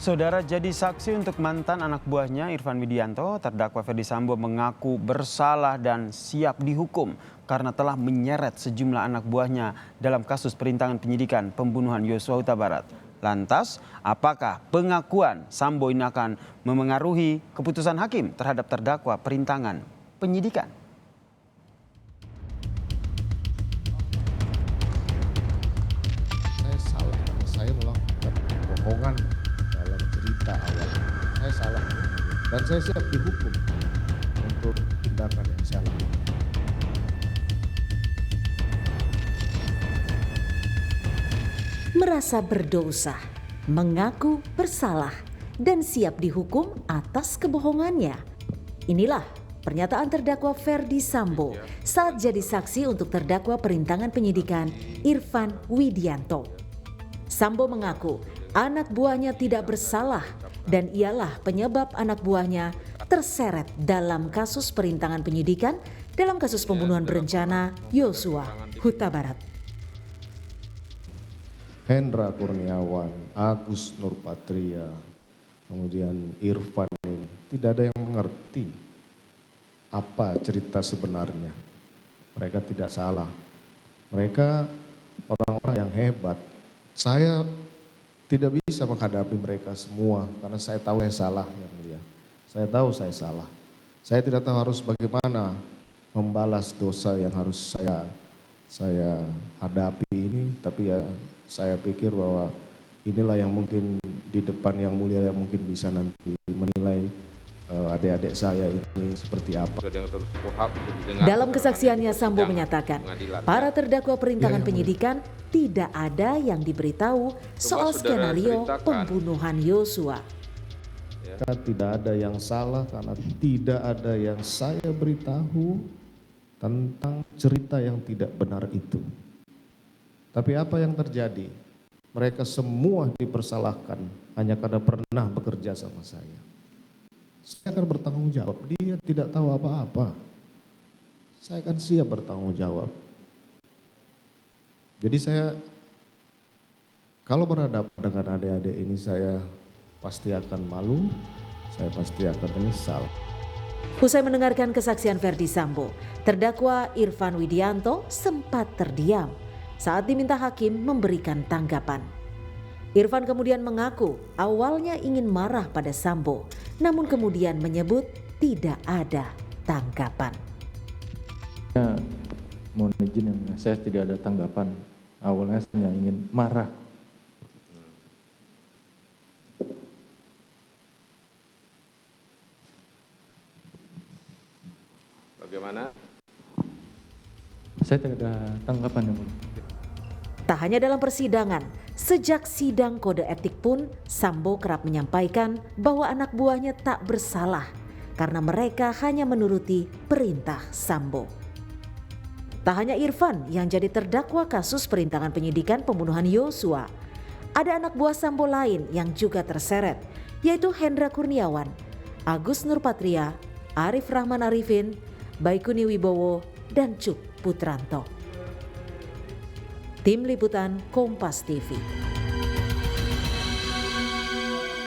Saudara jadi saksi untuk mantan anak buahnya Irfan Widianto, terdakwa Ferdy Sambo mengaku bersalah dan siap dihukum karena telah menyeret sejumlah anak buahnya dalam kasus perintangan penyidikan pembunuhan Yosua Huta Barat. Lantas, apakah pengakuan Sambo ini akan memengaruhi keputusan hakim terhadap terdakwa perintangan penyidikan? Saya salah karena saya melakukan kebohongan dalam cerita awal. Saya salah dan saya siap dihukum untuk tindakan yang saya lakukan. Merasa berdosa, mengaku bersalah, dan siap dihukum atas kebohongannya. Inilah pernyataan terdakwa Ferdy Sambo saat jadi saksi untuk terdakwa perintangan penyidikan Irfan Widianto. Sambo mengaku anak buahnya tidak bersalah dan ialah penyebab anak buahnya terseret dalam kasus perintangan penyidikan dalam kasus pembunuhan berencana Yosua Huta Barat. Hendra Kurniawan, Agus Nurpatria, kemudian Irfan ini tidak ada yang mengerti apa cerita sebenarnya. Mereka tidak salah. Mereka orang-orang yang hebat. Saya tidak bisa menghadapi mereka semua karena saya tahu saya salah, yang mulia. Saya tahu saya salah. Saya tidak tahu harus bagaimana membalas dosa yang harus saya hadapi ini, tapi ya saya pikir bahwa inilah yang mungkin di depan yang mulia yang mungkin bisa nanti menilai adik-adik saya ini seperti apa. Dalam kesaksiannya, Sambo menyatakan para terdakwa perintangan penyidikan tidak ada yang diberitahu soal skenario pembunuhan Yosua. Tidak ada yang salah karena tidak ada yang saya beritahu tentang cerita yang tidak benar itu. Tapi apa yang terjadi? Mereka semua dipersalahkan hanya karena pernah bekerja sama saya. Saya akan bertanggung jawab. Dia tidak tahu apa-apa. Saya akan siap bertanggung jawab. Jadi saya kalau berhadapan dengan adik-adik ini saya pasti akan malu, saya pasti akan menyesal. Usai mendengarkan kesaksian Ferdy Sambo, terdakwa Irfan Widianto sempat terdiam saat diminta hakim memberikan tanggapan. Irfan kemudian mengaku awalnya ingin marah pada Sambo, namun kemudian menyebut tidak ada tanggapan. Ya, mohon izin yang mulia, saya tidak ada tanggapan. Awalnya saya ingin marah. Bagaimana? Saya tidak ada tanggapan yang mulia. Tak hanya dalam persidangan, sejak sidang kode etik pun Sambo kerap menyampaikan bahwa anak buahnya tak bersalah karena mereka hanya menuruti perintah Sambo. Tak hanya Irfan yang jadi terdakwa kasus perintangan penyidikan pembunuhan Yosua, ada anak buah Sambo lain yang juga terseret, yaitu Hendra Kurniawan, Agus Nurpatria, Arif Rahman Arifin, Baikuni Wibowo, dan Cuk Putranto. Tim Liputan Kompas TV.